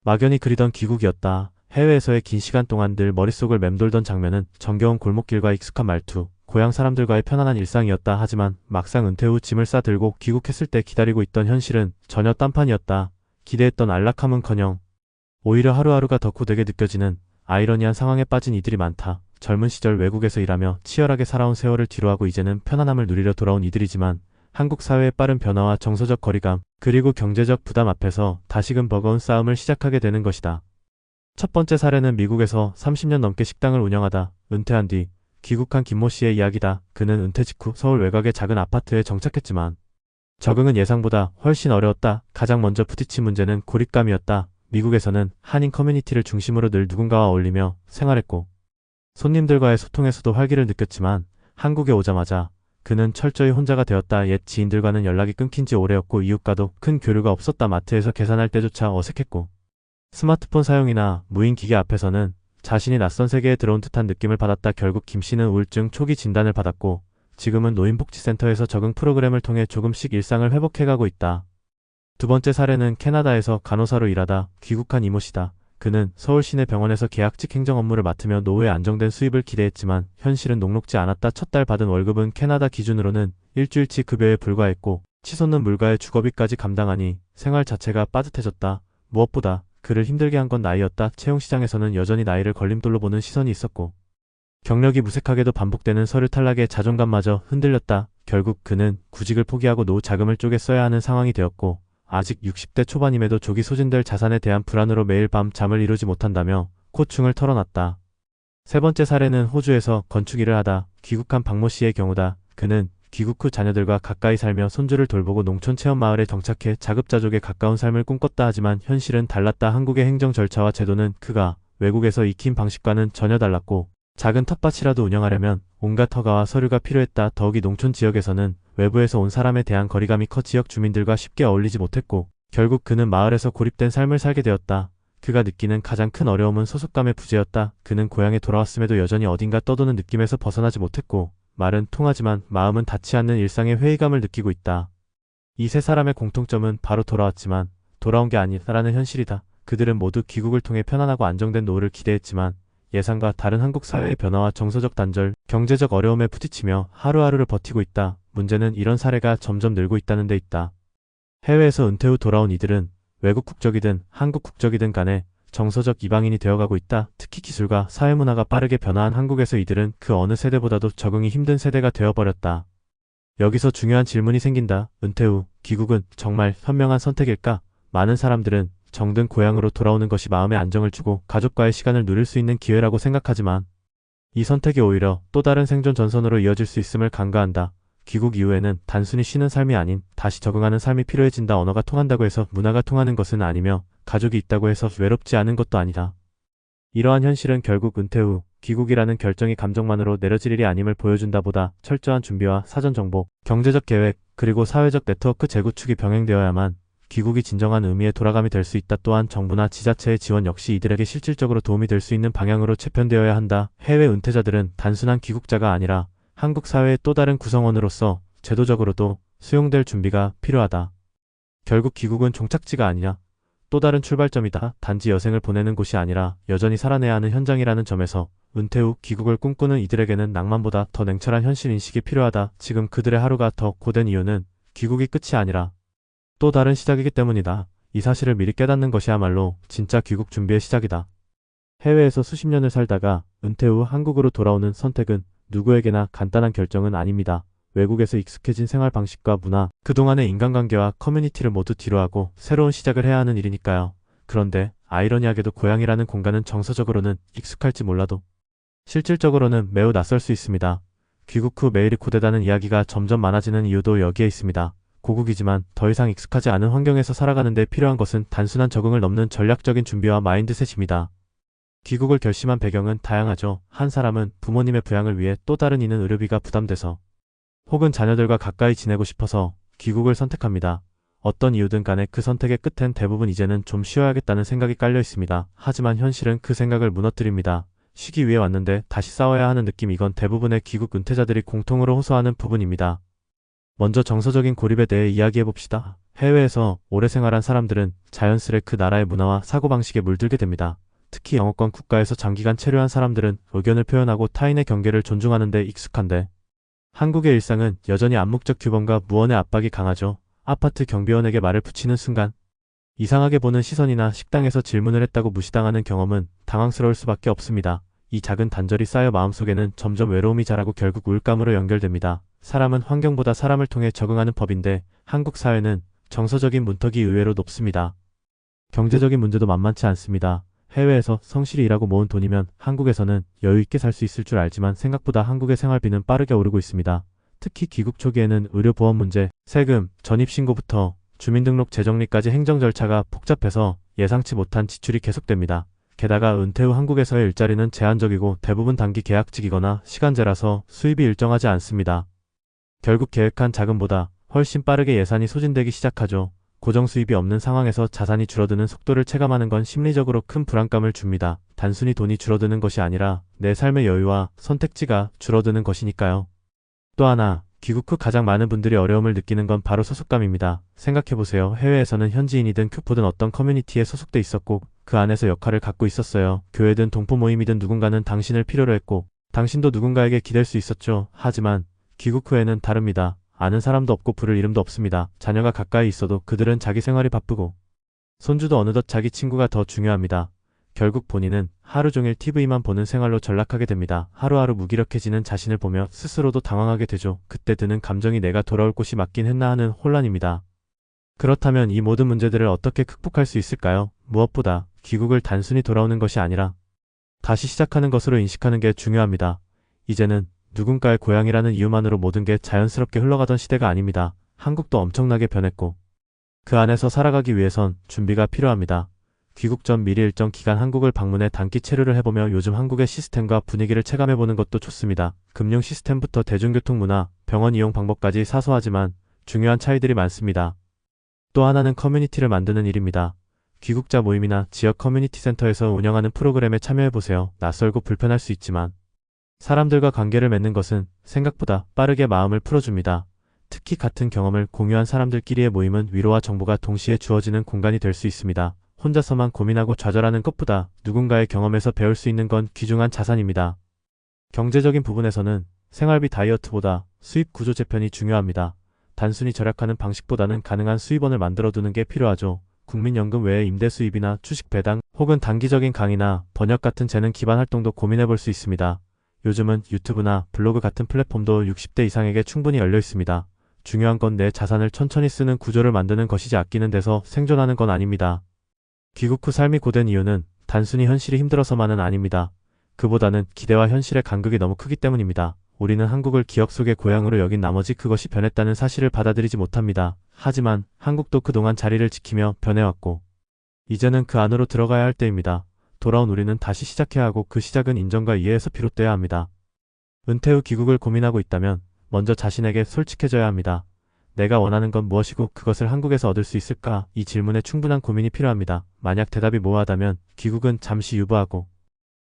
막연히 그리던 귀국이었다. 해외에서의 긴 시간 동안 늘 머릿속을 맴돌던 장면은 정겨운 골목길과 익숙한 말투, 고향 사람들과의 편안한 일상이었다. 하지만 막상 은퇴 후 짐을 싸들고 귀국했을 때 기다리고 있던 현실은 전혀 딴판이었다. 기대했던 안락함은커녕 오히려 하루하루가 더 고되게 느껴지는 아이러니한 상황에 빠진 이들이 많다. 젊은 시절 외국에서 일하며 치열하게 살아온 세월을 뒤로하고 이제는 편안함을 누리려 돌아온 이들이지만 한국 사회의 빠른 변화와 정서적 거리감, 그리고 경제적 부담 앞에서 다시금 버거운 싸움을 시작하게 되는 것이다. 첫 번째 사례는 미국에서 30년 넘게 식당을 운영하다 은퇴한 뒤 귀국한 김모 씨의 이야기다. 그는 은퇴 직후 서울 외곽의 작은 아파트에 정착했지만 적응은 예상보다 훨씬 어려웠다. 가장 먼저 부딪힌 문제는 고립감이었다. 미국에서는 한인 커뮤니티를 중심으로 늘 누군가와 어울리며 생활했고 손님들과의 소통에서도 활기를 느꼈지만 한국에 오자마자 그는 철저히 혼자가 되었다. 옛 지인들과는 연락이 끊긴 지 오래였고 이웃과도 큰 교류가 없었다. 마트에서 계산할 때조차 어색했고 스마트폰 사용이나 무인 기계 앞에서는 자신이 낯선 세계에 들어온 듯한 느낌을 받았다. 결국 김 씨는 우울증 초기 진단을 받았고 지금은 노인복지센터에서 적응 프로그램을 통해 조금씩 일상을 회복해가고 있다. 두 번째 사례는 캐나다에서 간호사로 일하다 귀국한 이모 씨다. 그는 서울 시내 병원에서 계약직 행정 업무를 맡으며 노후에 안정된 수입을 기대했지만 현실은 녹록지 않았다. 첫 달 받은 월급은 캐나다 기준으로는 일주일치 급여에 불과했고 치솟는 물가의 주거비까지 감당하니 생활 자체가 빠듯해졌다. 무엇보다 그를 힘들게 한 건 나이였다. 채용시장에서는 여전히 나이를 걸림돌로 보는 시선이 있었고 경력이 무색하게도 반복되는 서류 탈락에 자존감마저 흔들렸다. 결국 그는 구직을 포기하고 노후 자금을 쪼개 써야 하는 상황이 되었고 아직 60대 초반임에도 조기 소진될 자산에 대한 불안으로 매일 밤 잠을 이루지 못한다며 고충을 털어놨다. 세 번째 사례는 호주에서 건축 일을 하다 귀국한 박모 씨의 경우다. 그는 귀국 후 자녀들과 가까이 살며 손주를 돌보고 농촌 체험마을에 정착해 자급자족에 가까운 삶을 꿈꿨다. 하지만 현실은 달랐다. 한국의 행정 절차와 제도는 그가 외국에서 익힌 방식과는 전혀 달랐고 작은 텃밭이라도 운영하려면 온갖 허가와 서류가 필요했다. 더욱이 농촌 지역에서는 외부에서 온 사람에 대한 거리감이 커 지역 주민들과 쉽게 어울리지 못했고 결국 그는 마을에서 고립된 삶을 살게 되었다. 그가 느끼는 가장 큰 어려움은 소속감의 부재였다. 그는 고향에 돌아왔음에도 여전히 어딘가 떠도는 느낌에서 벗어나지 못했고 말은 통하지만 마음은 닿지 않는 일상의 회의감을 느끼고 있다. 이 세 사람의 공통점은 바로 돌아왔지만 돌아온 게 아니다라는 현실이다. 그들은 모두 귀국을 통해 편안하고 안정된 노후를 기대했지만 예상과 다른 한국 사회의 변화와 정서적 단절, 경제적 어려움에 부딪히며 하루하루를 버티고 있다. 문제는 이런 사례가 점점 늘고 있다는 데 있다. 해외에서 은퇴 후 돌아온 이들은 외국 국적이든 한국 국적이든 간에 정서적 이방인이 되어가고 있다. 특히 기술과 사회문화가 빠르게 변화한 한국에서 이들은 그 어느 세대보다도 적응이 힘든 세대가 되어버렸다. 여기서 중요한 질문이 생긴다. 은퇴 후 귀국은 정말 현명한 선택일까? 많은 사람들은 정든 고향으로 돌아오는 것이 마음의 안정을 주고 가족과의 시간을 누릴 수 있는 기회라고 생각하지만 이 선택이 오히려 또 다른 생존 전선으로 이어질 수 있음을 간과한다. 귀국 이후에는 단순히 쉬는 삶이 아닌 다시 적응하는 삶이 필요해진다. 언어가 통한다고 해서 문화가 통하는 것은 아니며 가족이 있다고 해서 외롭지 않은 것도 아니다. 이러한 현실은 결국 은퇴 후 귀국이라는 결정이 감정만으로 내려질 일이 아님을 보여준다. 보다 철저한 준비와 사전 정보, 경제적 계획, 그리고 사회적 네트워크 재구축이 병행되어야만 귀국이 진정한 의미의 돌아감이 될 수 있다. 또한 정부나 지자체의 지원 역시 이들에게 실질적으로 도움이 될 수 있는 방향으로 재편되어야 한다. 해외 은퇴자들은 단순한 귀국자가 아니라 한국 사회의 또 다른 구성원으로서 제도적으로도 수용될 준비가 필요하다. 결국 귀국은 종착지가 아니냐, 또 다른 출발점이다. 단지 여생을 보내는 곳이 아니라 여전히 살아내야 하는 현장이라는 점에서 은퇴 후 귀국을 꿈꾸는 이들에게는 낭만보다 더 냉철한 현실 인식이 필요하다. 지금 그들의 하루가 더 고된 이유는 귀국이 끝이 아니라 또 다른 시작이기 때문이다. 이 사실을 미리 깨닫는 것이야말로 진짜 귀국 준비의 시작이다. 해외에서 수십 년을 살다가 은퇴 후 한국으로 돌아오는 선택은 누구에게나 간단한 결정은 아닙니다. 외국에서 익숙해진 생활 방식과 문화, 그동안의 인간관계와 커뮤니티를 모두 뒤로하고 새로운 시작을 해야 하는 일이니까요. 그런데 아이러니하게도 고향이라는 공간은 정서적으로는 익숙할지 몰라도 실질적으로는 매우 낯설 수 있습니다. 귀국 후 매일이 고되다는 이야기가 점점 많아지는 이유도 여기에 있습니다. 고국이지만 더 이상 익숙하지 않은 환경에서 살아가는 데 필요한 것은 단순한 적응을 넘는 전략적인 준비와 마인드셋입니다. 귀국을 결심한 배경은 다양하죠. 한 사람은 부모님의 부양을 위해, 또 다른 이는 의료비가 부담돼서, 혹은 자녀들과 가까이 지내고 싶어서 귀국을 선택합니다. 어떤 이유든 간에 그 선택의 끝엔 대부분 이제는 좀 쉬어야겠다는 생각이 깔려 있습니다. 하지만 현실은 그 생각을 무너뜨립니다. 쉬기 위해 왔는데 다시 싸워야 하는 느낌, 이건 대부분의 귀국 은퇴자들이 공통으로 호소하는 부분입니다. 먼저 정서적인 고립에 대해 이야기해봅시다. 해외에서 오래 생활한 사람들은 자연스레 그 나라의 문화와 사고방식에 물들게 됩니다. 특히 영어권 국가에서 장기간 체류한 사람들은 의견을 표현하고 타인의 경계를 존중하는 데 익숙한데 한국의 일상은 여전히 암묵적 규범과 무언의 압박이 강하죠. 아파트 경비원에게 말을 붙이는 순간 이상하게 보는 시선이나 식당에서 질문을 했다고 무시당하는 경험은 당황스러울 수밖에 없습니다. 이 작은 단절이 쌓여 마음속에는 점점 외로움이 자라고 결국 우울감으로 연결됩니다. 사람은 환경보다 사람을 통해 적응하는 법인데 한국 사회는 정서적인 문턱이 의외로 높습니다. 경제적인 문제도 만만치 않습니다. 해외에서 성실히 일하고 모은 돈이면 한국에서는 여유 있게 살 수 있을 줄 알지만 생각보다 한국의 생활비는 빠르게 오르고 있습니다. 특히 귀국 초기에는 의료보험 문제, 세금, 전입신고부터 주민등록 재정리까지 행정 절차가 복잡해서 예상치 못한 지출이 계속됩니다. 게다가 은퇴 후 한국에서의 일자리는 제한적이고 대부분 단기 계약직이거나 시간제라서 수입이 일정하지 않습니다. 결국 계획한 자금보다 훨씬 빠르게 예산이 소진되기 시작하죠. 고정 수입이 없는 상황에서 자산이 줄어드는 속도를 체감하는 건 심리적으로 큰 불안감을 줍니다. 단순히 돈이 줄어드는 것이 아니라 내 삶의 여유와 선택지가 줄어드는 것이니까요. 또 하나, 귀국 후 가장 많은 분들이 어려움을 느끼는 건 바로 소속감입니다. 생각해보세요. 해외에서는 현지인이든 큐포든 어떤 커뮤니티에 소속돼 있었고 그 안에서 역할을 갖고 있었어요. 교회든 동포 모임이든 누군가는 당신을 필요로 했고 당신도 누군가에게 기댈 수 있었죠. 하지만 귀국 후에는 다릅니다. 아는 사람도 없고 부를 이름도 없습니다. 자녀가 가까이 있어도 그들은 자기 생활이 바쁘고 손주도 어느덧 자기 친구가 더 중요합니다. 결국 본인은 하루 종일 TV만 보는 생활로 전락하게 됩니다. 하루하루 무기력해지는 자신을 보며 스스로도 당황하게 되죠. 그때 드는 감정이 내가 돌아올 곳이 맞긴 했나 하는 혼란입니다. 그렇다면 이 모든 문제들을 어떻게 극복할 수 있을까요? 무엇보다 귀국을 단순히 돌아오는 것이 아니라 다시 시작하는 것으로 인식하는 게 중요합니다. 이제는 누군가의 고향이라는 이유만으로 모든 게 자연스럽게 흘러가던 시대가 아닙니다. 한국도 엄청나게 변했고 그 안에서 살아가기 위해선 준비가 필요합니다. 귀국 전 미리 일정 기간 한국을 방문해 단기 체류를 해보며 요즘 한국의 시스템과 분위기를 체감해보는 것도 좋습니다. 금융 시스템부터 대중교통 문화, 병원 이용 방법까지 사소하지만 중요한 차이들이 많습니다. 또 하나는 커뮤니티를 만드는 일입니다. 귀국자 모임이나 지역 커뮤니티 센터에서 운영하는 프로그램에 참여해보세요. 낯설고 불편할 수 있지만 사람들과 관계를 맺는 것은 생각보다 빠르게 마음을 풀어줍니다. 특히 같은 경험을 공유한 사람들끼리의 모임은 위로와 정보가 동시에 주어지는 공간이 될 수 있습니다. 혼자서만 고민하고 좌절하는 것보다 누군가의 경험에서 배울 수 있는 건 귀중한 자산입니다. 경제적인 부분에서는 생활비 다이어트보다 수입 구조 재편이 중요합니다. 단순히 절약하는 방식보다는 가능한 수입원을 만들어두는 게 필요하죠. 국민연금 외에 임대 수입이나 주식 배당 혹은 단기적인 강의나 번역 같은 재능 기반 활동도 고민해볼 수 있습니다. 요즘은 유튜브나 블로그 같은 플랫폼도 60대 이상에게 충분히 열려 있습니다. 중요한 건 내 자산을 천천히 쓰는 구조를 만드는 것이지 아끼는 데서 생존하는 건 아닙니다. 귀국 후 삶이 고된 이유는 단순히 현실이 힘들어서만은 아닙니다. 그보다는 기대와 현실의 간극이 너무 크기 때문입니다. 우리는 한국을 기억 속의 고향으로 여긴 나머지 그것이 변했다는 사실을 받아들이지 못합니다. 하지만 한국도 그동안 자리를 지키며 변해왔고 이제는 그 안으로 들어가야 할 때입니다. 돌아온 우리는 다시 시작해야 하고 그 시작은 인정과 이해에서 비롯돼야 합니다. 은퇴 후 귀국을 고민하고 있다면 먼저 자신에게 솔직해져야 합니다. 내가 원하는 건 무엇이고 그것을 한국에서 얻을 수 있을까? 이 질문에 충분한 고민이 필요합니다. 만약 대답이 모호하다면 귀국은 잠시 유보하고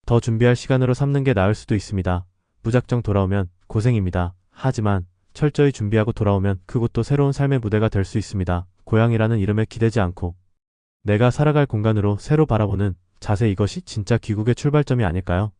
더 준비할 시간으로 삼는 게 나을 수도 있습니다. 무작정 돌아오면 고생입니다. 하지만 철저히 준비하고 돌아오면 그곳도 새로운 삶의 무대가 될 수 있습니다. 고향이라는 이름에 기대지 않고 내가 살아갈 공간으로 새로 바라보는 자세, 이것이 진짜 귀국의 출발점이 아닐까요?